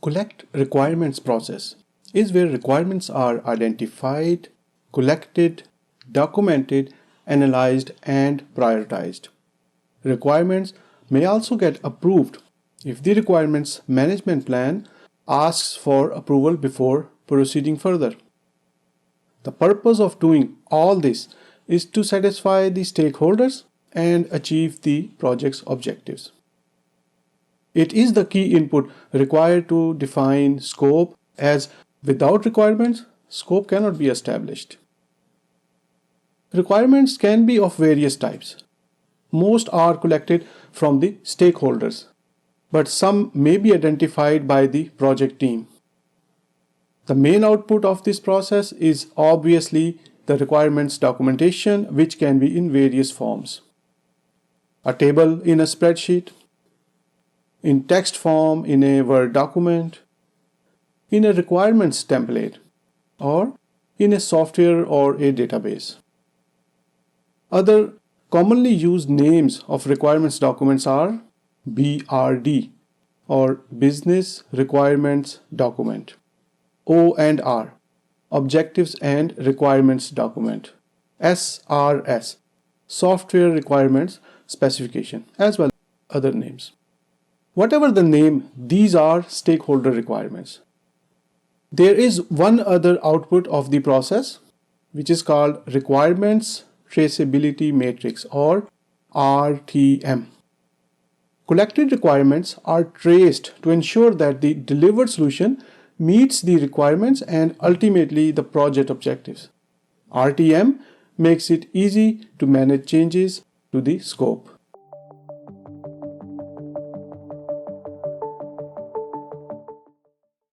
collect requirements process is where requirements are identified, collected, documented, analyzed, and prioritized. Requirements may also get approved if the requirements management plan asks for approval before proceeding further. The purpose of doing all this is to satisfy the stakeholders and achieve the project's objectives. It is the key input required to define scope, as without requirements, scope cannot be established. Requirements can be of various types. Most are collected from the stakeholders, but some may be identified by the project team. The main output of this process is obviously the requirements documentation, which can be in various forms. A table in a spreadsheet, in text form in a Word document, in a requirements template, or in a software or a database. Other commonly used names of requirements documents are BRD or Business Requirements Document, O&R, Objectives and Requirements Document, SRS, Software Requirements Specification, as well as other names. Whatever the name, these are stakeholder requirements. There is one other output of the process, which is called Requirements Traceability Matrix or RTM. Collected requirements are traced to ensure that the delivered solution meets the requirements and ultimately the project objectives. RTM makes it easy to manage changes to the scope.